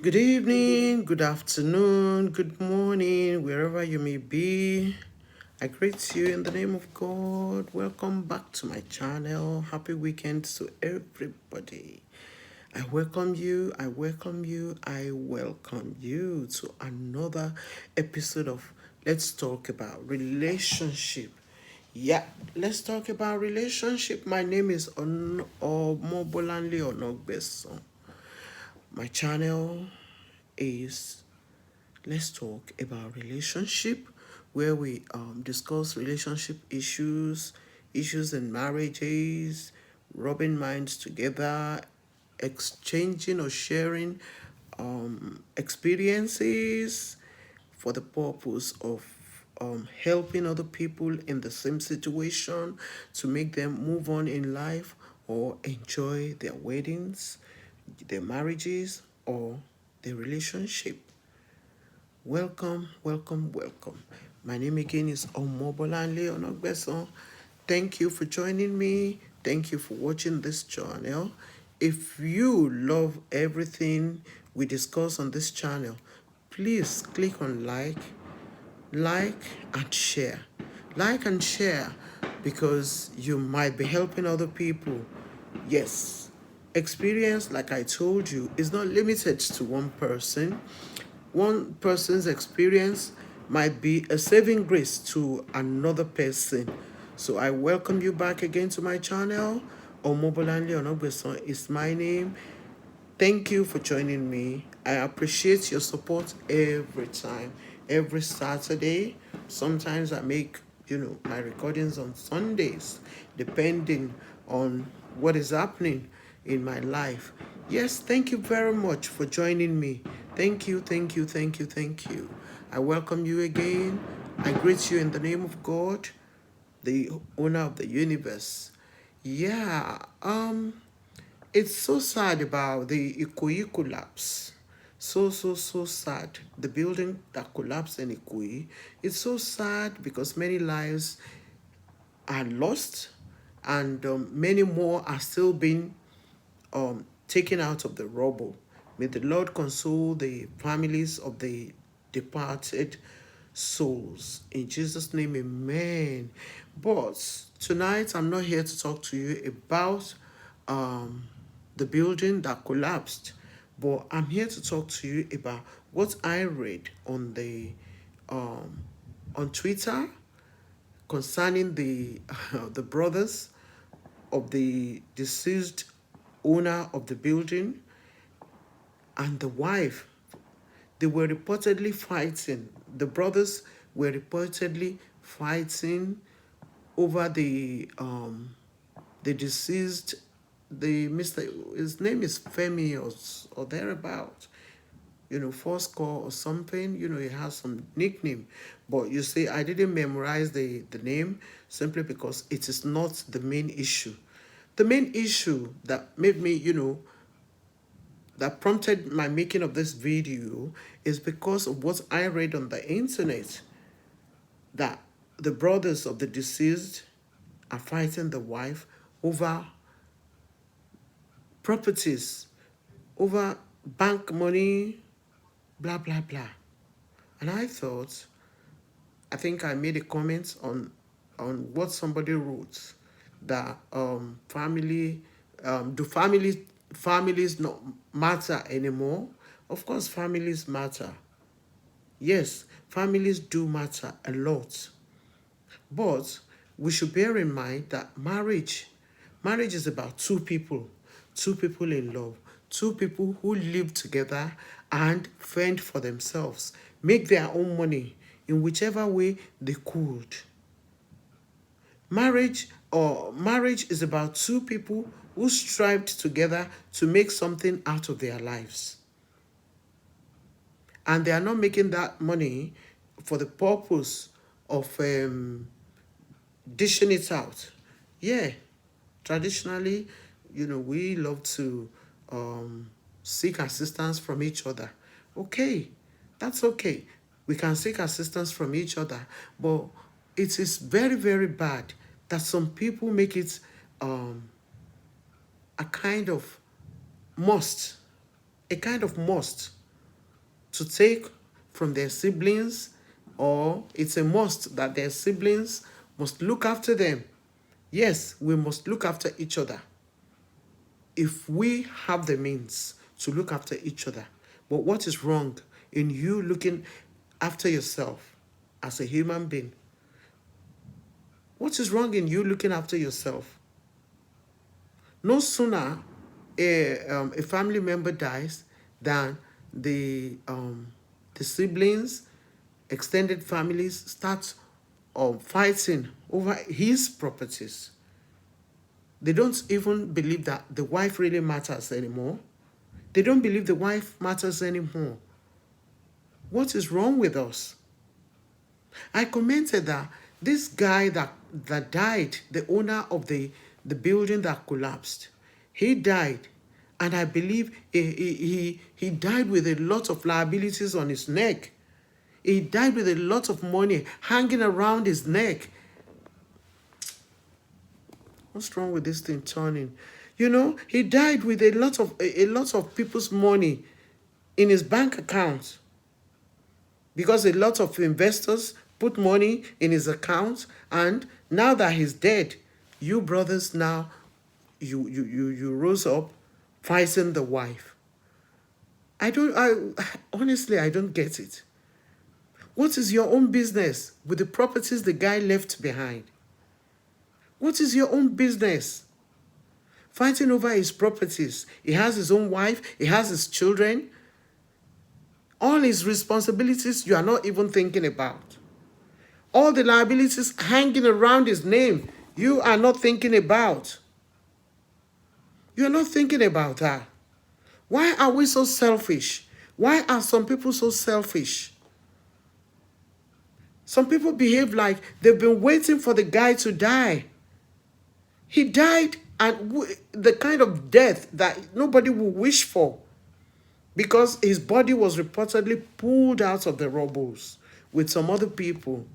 Good evening, good afternoon, good morning, wherever you may be. I greet you in the name of God. Welcome back to my channel. Happy weekend to everybody. I welcome you, I welcome you, I welcome you to another episode of Let's Talk About Relationship. Yeah, let's talk about relationship. My name is Omobolanle Onogbeson. My channel is Let's Talk About Relationship, where we discuss relationship issues in marriages, rubbing minds together, exchanging or sharing experiences for the purpose of helping other people in the same situation to make them move on in life or enjoy their weddings, their marriages, or their relationship. Welcome, welcome, welcome. My name again is Omobolanle Onogbeson. Thank you for joining me. Thank you for watching this channel. If you love everything we discuss on this channel, please click on like and share. Like and share because you might be helping other people. Yes, experience, like I told you, is not limited to one person. One person's experience might be a saving grace to another person. So I welcome you back again to my channel. Omobolanle Onogbeson is my name. Thank you for joining me. I appreciate your support every time, every Saturday. Sometimes I make, my recordings on Sundays, depending on what is happening in my life. Yes, thank you very much for joining me. Thank you, thank you, thank you, thank you. I welcome you again. I greet you in the name of God, the owner of the universe. Yeah, it's so sad about the Ikoyi collapse. So sad. The building that collapsed in Ikoyi. It's so sad because many lives are lost and many more are still being taken out of the rubble. May the Lord console the families of the departed souls. In Jesus' name, amen. But tonight, I'm not here to talk to you about the building that collapsed, but I'm here to talk to you about what I read on Twitter concerning the the brothers of the deceased owner of the building and the wife. They were reportedly fighting. The brothers were reportedly fighting over the deceased, the Mr. His name is Femi or thereabout. Fourscore or something. He has some nickname. But you see, I didn't memorize the name simply because it is not the main issue. The main issue that made me, that prompted my making of this video is because of what I read on the internet, that the brothers of the deceased are fighting the wife over properties, over bank money, blah, blah, blah. And I think I made a comment on what somebody wrote, that do families not matter anymore? Of course, families matter. Yes, families do matter a lot. But we should bear in mind that marriage is about two people in love, two people who live together and fend for themselves, make their own money in whichever way they could. Marriage is about two people who strived together to make something out of their lives. And they are not making that money for the purpose of dishing it out. Yeah, traditionally, we love to seek assistance from each other. Okay, that's okay. We can seek assistance from each other, but it is very, very bad that some people make it a kind of must, a kind of must to take from their siblings, or it's a must that their siblings must look after them. Yes, we must look after each other if we have the means to look after each other. But what is wrong in you looking after yourself as a human being? What is wrong in you looking after yourself? No sooner a family member dies than the siblings, extended families start fighting over his properties. They don't even believe that the wife really matters anymore. They don't believe the wife matters anymore. What is wrong with us? I commented that this guy that died, the owner of the building that collapsed, he died, and I believe he died with a lot of liabilities on his neck. He died with a lot of money hanging around his neck. What's wrong with this thing turning? You know, he died with a lot of people's money in his bank account, because a lot of investors put money in his account, and now that he's dead, you brothers now, you rose up fighting the wife. I honestly, I don't get it. What is your own business with the properties the guy left behind? What is your own business? Fighting over his properties. He has his own wife, he has his children. All his responsibilities you are not even thinking about. All the liabilities hanging around his name, you are not thinking about. You're not thinking about that. Why are we so selfish? Why are some people so selfish? Some people behave like they've been waiting for the guy to die. He died, and the kind of death that nobody will wish for, because his body was reportedly pulled out of the rubbles with some other people.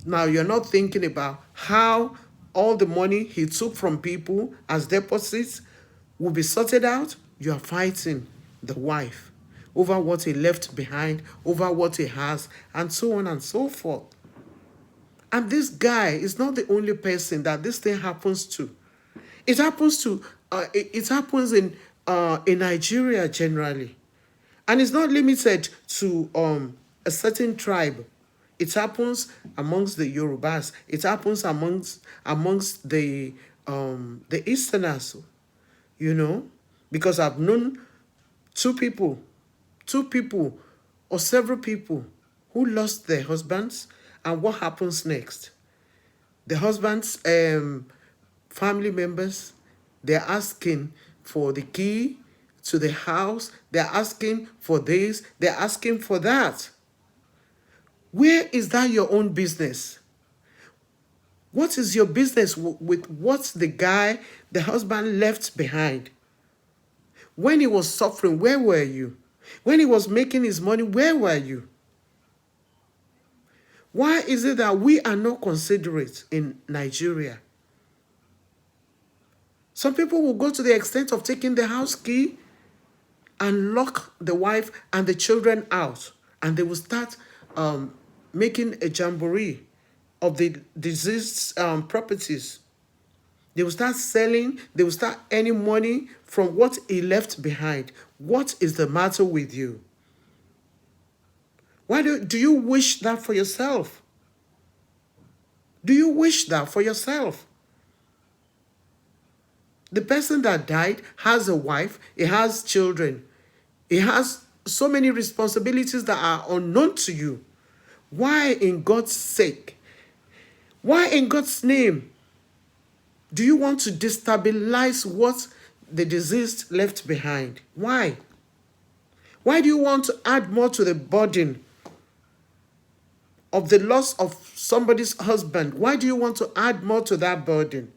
Now, you're not thinking about how all the money he took from people as deposits will be sorted out. You are fighting the wife over what he left behind, over what he has, and so on and so forth. And this guy is not the only person that this thing happens to. It happens to, it happens in Nigeria generally. And it's not limited to a certain tribe. It happens amongst the Yorubas. It happens amongst the Easterners, you know, because I've known two people or several people who lost their husbands, and what happens next? The husband's family members, they're asking for the key to the house, they're asking for this, they're asking for that. Where is that your own business? What is your business with what the husband left behind? When he was suffering, where were you? When he was making his money, where were you? Why is it that we are not considerate in Nigeria? Some people will go to the extent of taking the house key and lock the wife and the children out, and they will start making a jamboree of the deceased properties. They will start selling, they will start earning money from what he left behind. What is the matter with you? Why do you wish that for yourself? Do you wish that for yourself? The person that died has a wife, he has children, he has so many responsibilities that are unknown to you. Why, in God's sake? Why, in God's name, do you want to destabilize what the deceased left behind? Why? Why do you want to add more to the burden of the loss of somebody's husband? Why do you want to add more to that burden?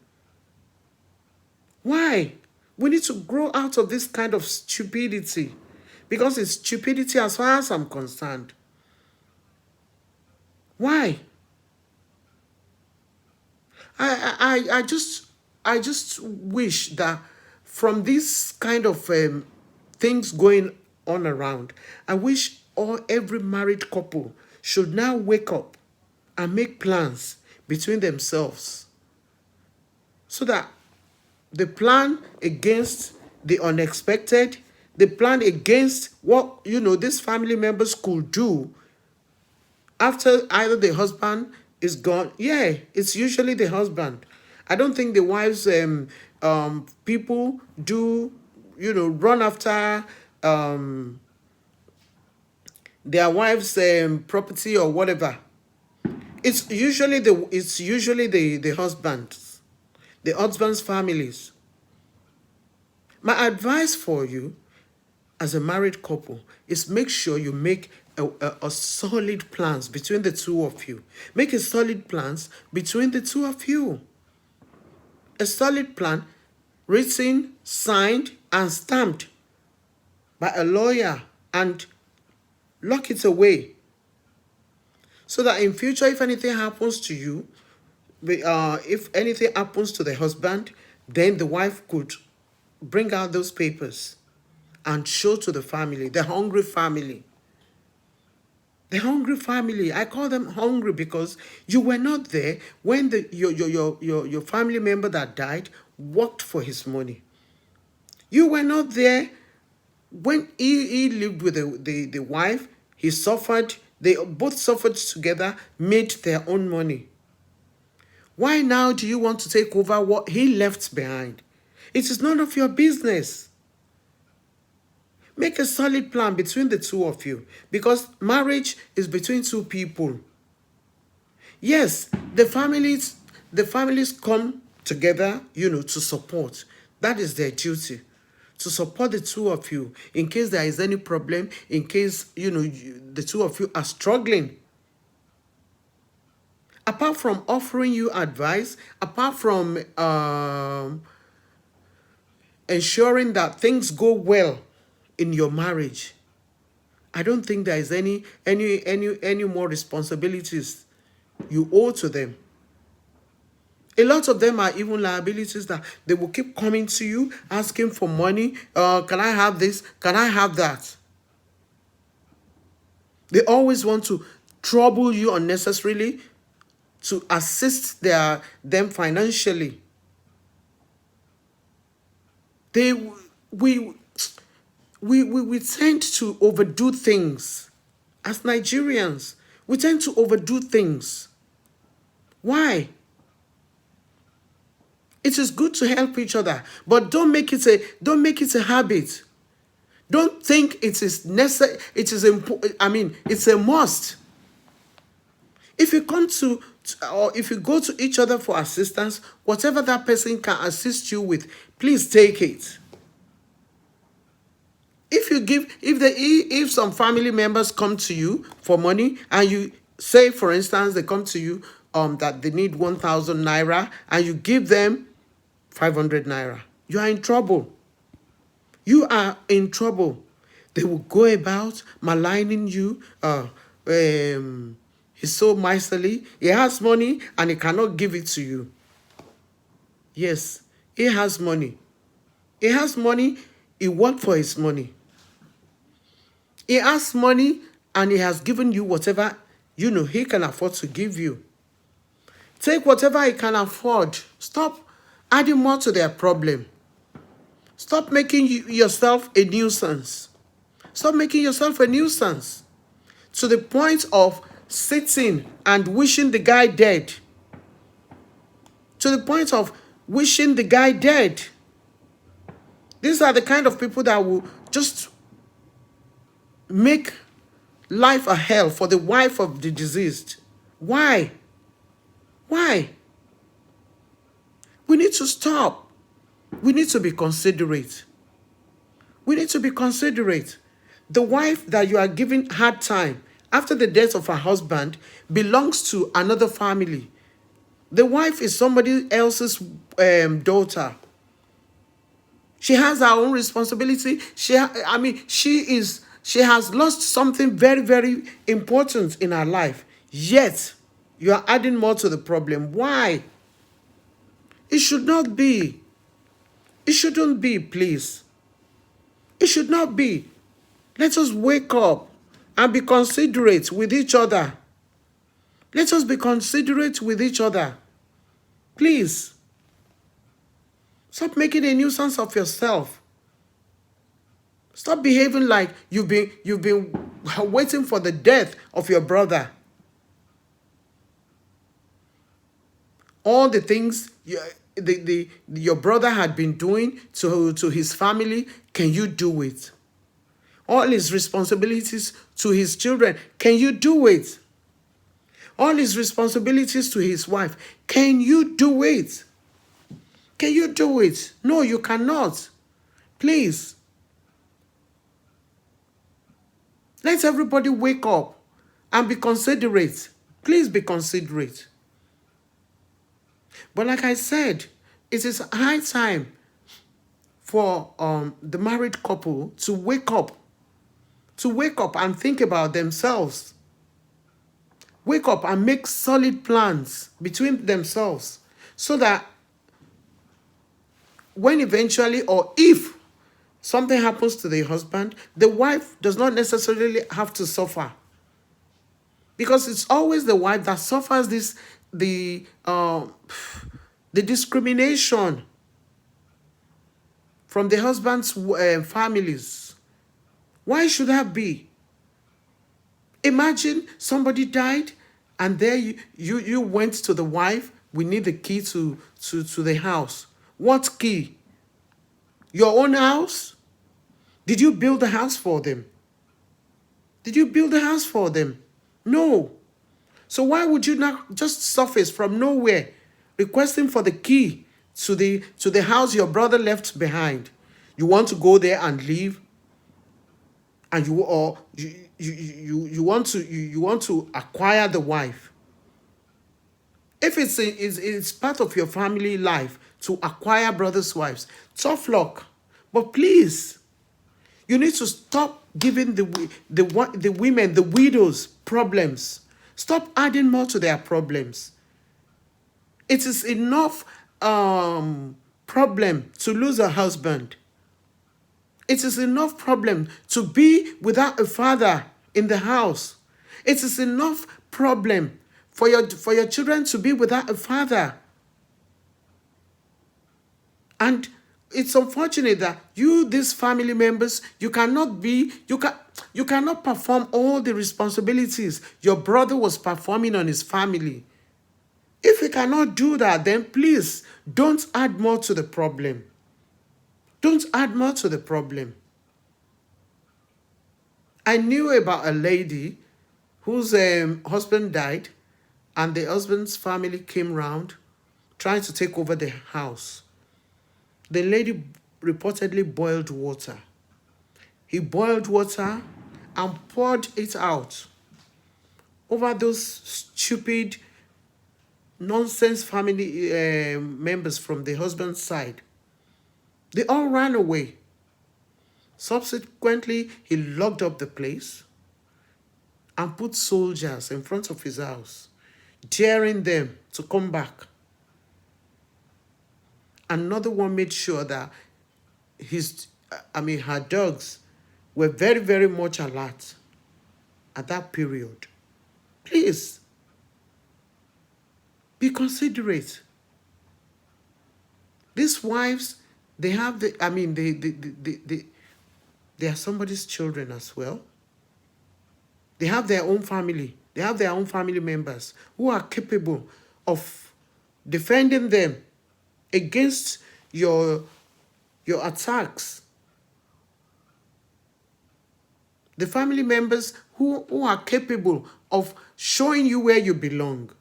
Why? We need to grow out of this kind of stupidity, because it's stupidity as far as I'm concerned. Why? I just I just wish that from this kind of things going on around, I wish every married couple should now wake up and make plans between themselves so that they plan against the unexpected, they plan against what these family members could do after either the husband is gone. Yeah, it's usually the husband. I don't think the wives people do run after their wives property or whatever. It's usually the husband's families. My advice for you as a married couple is make sure you make a solid plans between the two of you. Make a solid plans between the two of you. A solid plan written, signed, and stamped by a lawyer, and lock it away. So that in future, if anything happens to you, if anything happens to the husband, then the wife could bring out those papers and show to the family, the hungry family. The hungry family. I call them hungry because you were not there when your family member that died worked for his money. You were not there when he lived with the wife. He suffered. They both suffered together, made their own money. Why now do you want to take over what he left behind? It is none of your business. Make a solid plan between the two of you, because marriage is between two people. Yes, the families come together, to support. That is their duty, to support the two of you in case there is any problem, in case, the two of you are struggling. Apart from offering you advice, apart from ensuring that things go well in your marriage, I don't think there is any more responsibilities you owe to them. A lot of them are even liabilities that they will keep coming to you asking for money. Can I have this? Can I have that? They always want to trouble you unnecessarily to assist them financially. We tend to overdo things. As Nigerians, we tend to overdo things. Why? It is good to help each other, but don't make it a habit. Don't think it is necessary. It is important. I mean, it's a must. If you come to or if you go to each other for assistance, whatever that person can assist you with, please take it. If some family members come to you for money, and you say, for instance, they come to you that they need 1,000 naira, and you give them 500 naira, you are in trouble. You are in trouble. They will go about maligning you. He's so miserly. He has money and he cannot give it to you. Yes, he has money. He has money. He worked for his money. He has money and he has given you whatever he can afford to give you. Take whatever he can afford. Stop adding more to their problem. Stop making yourself a nuisance. Stop making yourself a nuisance to the point of sitting and wishing the guy dead. To the point of wishing the guy dead. These are the kind of people that will just make life a hell for the wife of the deceased. Why? Why? We need to stop. We need to be considerate. We need to be considerate. The wife that you are giving hard time after the death of her husband belongs to another family. The wife is somebody else's daughter. She has her own responsibility. She has lost something very, very important in her life. Yet, you are adding more to the problem. Why? It should not be. It shouldn't be, please. It should not be. Let us wake up and be considerate with each other. Let us be considerate with each other. Please. Stop making a nuisance of yourself. Stop behaving like you've been waiting for the death of your brother. All the things your brother had been doing to his family, can you do it? All his responsibilities to his children, can you do it? All his responsibilities to his wife, can you do it? Can you do it? No, you cannot. Please. Let everybody wake up and be considerate. Please be considerate. But like I said, it is high time for the married couple to wake up and think about themselves. Wake up and make solid plans between themselves so that when eventually or if something happens to the husband, the wife does not necessarily have to suffer. Because it's always the wife that suffers the discrimination from the husband's families. Why should that be? Imagine somebody died and there you went to the wife, we need the key to the house. What key? Your own house? Did you build the house for them? Did you build the house for them? No. So why would you not just surface from nowhere requesting for the key to the house your brother left behind? You want to go there and live, and you want to acquire the wife. If it's part of your family life to acquire brothers' wives, tough luck. But please, you need to stop giving the women, the widows, problems. Stop adding more to their problems. It is enough problem to lose a husband. It is enough problem to be without a father in the house. It is enough problem for your children to be without a father. And it's unfortunate that these family members, you cannot perform all the responsibilities your brother was performing on his family. If you cannot do that, then please don't add more to the problem. Don't add more to the problem. I knew about a lady whose husband died, and the husband's family came round trying to take over the house. The lady reportedly boiled water. He boiled water and poured it out over those stupid, nonsense family members from the husband's side. They all ran away. Subsequently, he locked up the place and put soldiers in front of his house, daring them to come back. Another one made sure that her dogs were very, very much alert at that period. Please, be considerate. These wives, they have they are somebody's children as well. They have their own family. They have their own family members who are capable of defending them against your attacks. The family members who are capable of showing you where you belong.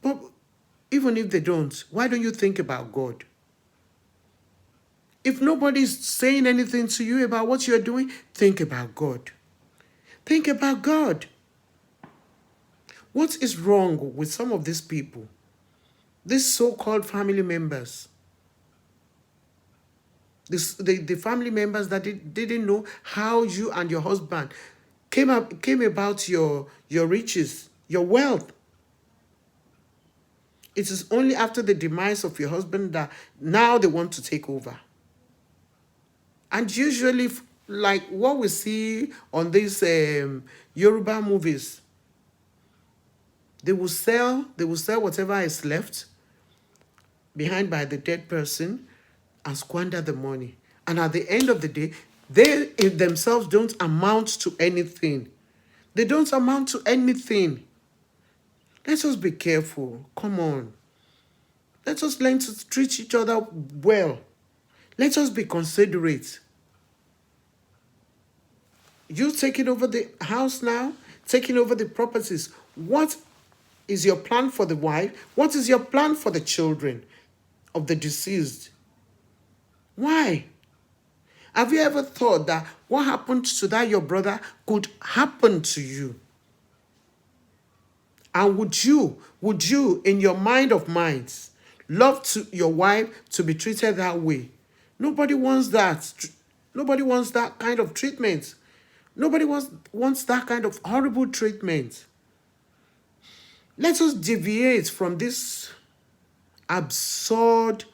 But even if they don't, why don't you think about God? If nobody's saying anything to you about what you're doing, think about God. Think about God. What is wrong with some of these people? These so-called family members. The family members that didn't know how you and your husband came about your riches, your wealth. It is only after the demise of your husband that now they want to take over. And usually, like what we see on these Yoruba movies, they will sell whatever is left behind by the dead person and squander the money. And at the end of the day, they in themselves don't amount to anything. They don't amount to anything. Let us be careful. Come on. Let us learn to treat each other well. Let us be considerate. You taking over the house now, taking over the properties. What is your plan for the wife? What is your plan for the children of the deceased? Why? Have you ever thought that what happened to that your brother could happen to you? And would you, in your mind of minds, love to your wife to be treated that way? Nobody wants that. Nobody wants that kind of treatment. Nobody wants that kind of horrible treatment. Let us deviate from this absurd,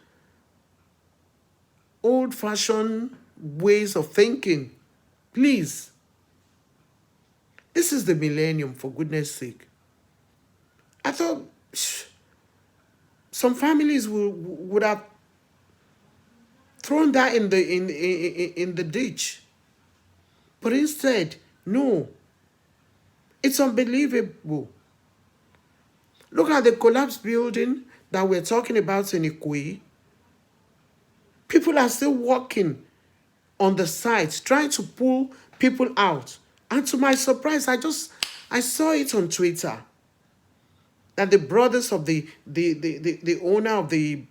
old-fashioned ways of thinking. Please. This is the millennium, for goodness sake. I thought some families would have thrown that in the ditch. But instead, no. It's unbelievable. Look at the collapsed building that we're talking about in Ikoyi. People are still working on the sites, trying to pull people out. And to my surprise, I saw it on Twitter that the brothers of the owner of the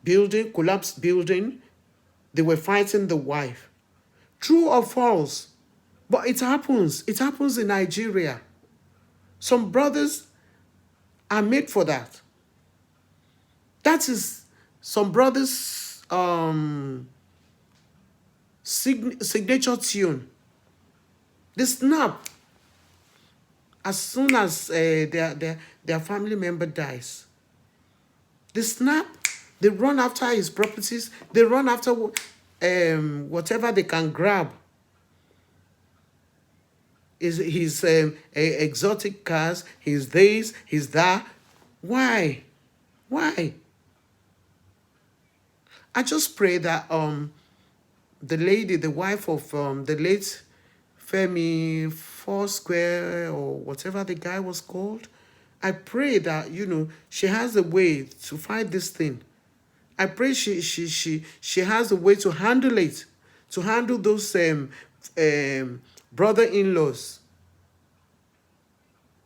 building, collapsed building, they were fighting the wife. True or false? But it happens. It happens in Nigeria. Some brothers are made for that. That is some brothers' signature tune. They snap as soon as their family member dies. They snap. They run after his properties. They run after whatever they can grab. His exotic cars, his this, his that. Why? Why? I just pray that the lady, the wife of the late Femi Foursquare or whatever the guy was called, I pray that she has a way to fight this thing. I pray she has a way to handle it, to handle those brother-in-laws.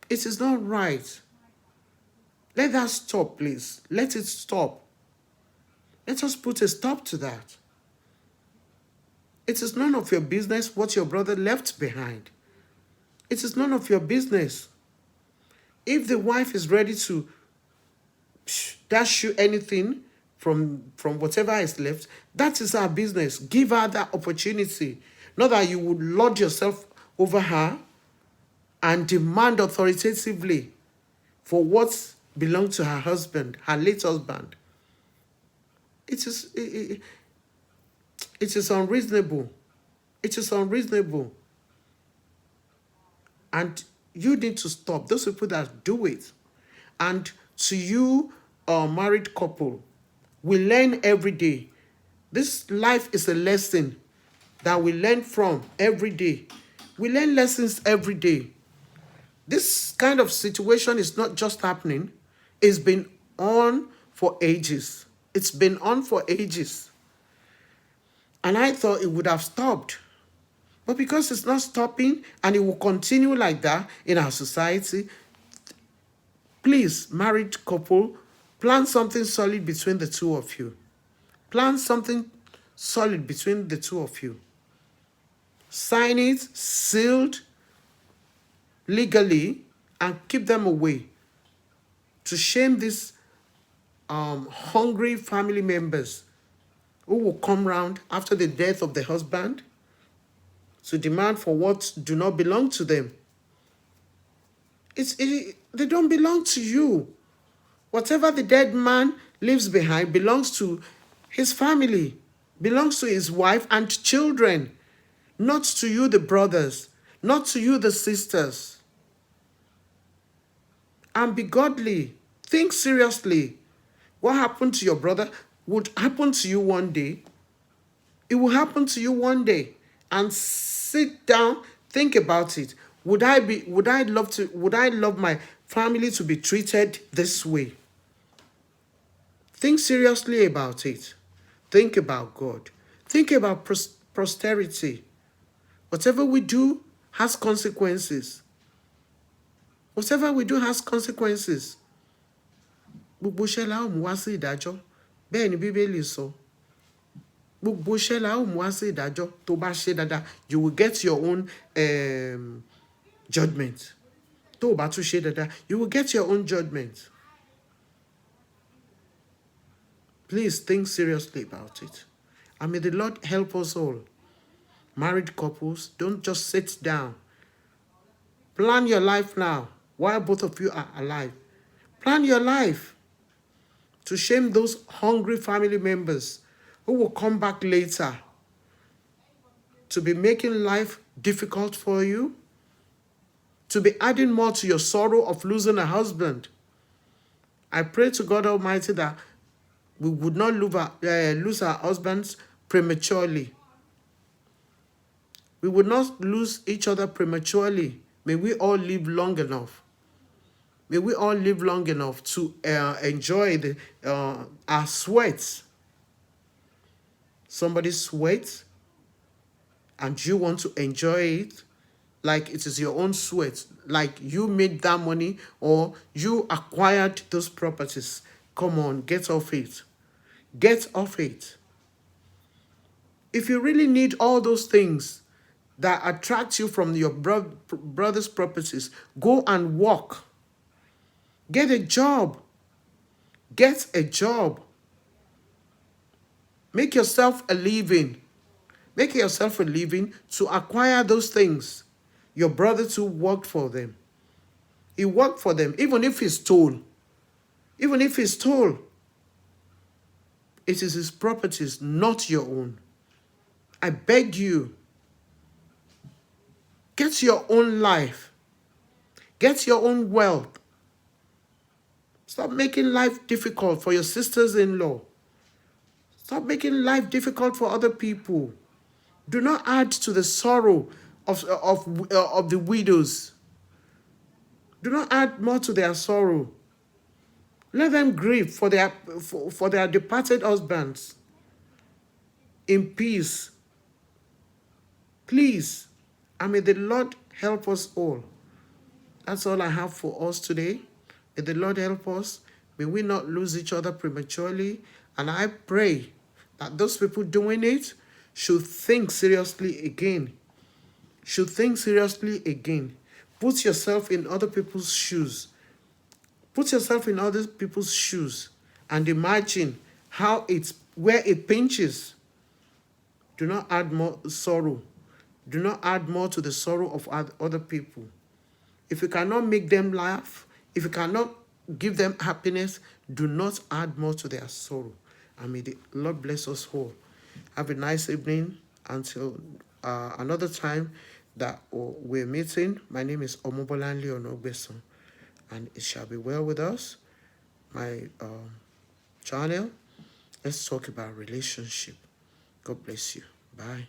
It is not right. Let that stop, please. Let it stop. Let us put a stop to that. It is none of your business what your brother left behind. It is none of your business. If the wife is ready to dash you anything from whatever is left, that is her business. Give her that opportunity. Not that you would lord yourself over her and demand authoritatively for what belonged to her husband, her late husband. It is unreasonable. It is unreasonable. And you need to stop those people that do it. And to you, married couple, we learn every day. This life is a lesson that we learn from every day. We learn lessons every day. This kind of situation is not just happening. It's been on for ages. It's been on for ages. And I thought it would have stopped. But because it's not stopping and it will continue like that in our society, please, married couple, plan something solid between the two of you. Plan something solid between the two of you. Sign it, sealed, legally, and keep them away. To shame these hungry family members who will come round after the death of the husband to demand for what do not belong to them. They don't belong to you. Whatever the dead man leaves behind belongs to his family, belongs to his wife and children, not to you, the brothers, not to you, the sisters. And be godly. Think seriously. What happened to your brother would happen to you one day. It will happen to you one day. And sit down, think about it. Would I love my family to be treated this way? Think seriously about it. Think about God. Think about posterity. Whatever we do has consequences. Whatever we do has consequences. Gbogbo iṣẹ́ la ó mú wá sí ìdájọ́. Bẹ́ẹ̀ ni Bíbélì sọ. Gbogbo iṣẹ́ la ó mú wá sí ìdájọ́. Tó bá ṣe dáadáa, you will get your own judgment. Tó bá tún ṣe dáadáa, you will get your own judgment. Please think seriously about it. And may the Lord help us all. Married couples, don't just sit down. Plan your life now while both of you are alive. Plan your life to shame those hungry family members who will come back later to be making life difficult for you, to be adding more to your sorrow of losing a husband. I pray to God Almighty that we would not lose our husbands prematurely. We would not lose each other prematurely. May we all live long enough. May we all live long enough to enjoy our sweats. Somebody sweats and you want to enjoy it like it is your own sweat, like you made that money or you acquired those properties. Come on, get off it. Get off it. If you really need all those things that attract you from your brother's properties, go and work. Get a job. Get a job. Make yourself a living. Make yourself a living to acquire those things. Your brother too worked for them. He worked for them, even if he's told. Even if he's told. It is his properties, not your own. I beg you, get your own life. Get your own wealth. Stop making life difficult for your sisters-in-law. Stop making life difficult for other people. Do not add to the sorrow of the widows. Do not add more to their sorrow. Let them grieve for their departed husbands in peace. Please, and may the Lord help us all. That's all I have for us today. May the Lord help us. May we not lose each other prematurely. And I pray that those people doing it should think seriously again. Should think seriously again. Put yourself in other people's shoes. Put yourself in other people's shoes and imagine where it pinches. Do not add more sorrow. Do not add more to the sorrow of other people. If you cannot make them laugh, if you cannot give them happiness, do not add more to their sorrow. And may the Lord bless us all. Have a nice evening until another time that we're meeting. My name is Omobolanle Onogbeson, and it shall be well with us. My channel, let's talk about relationship. God bless you. Bye.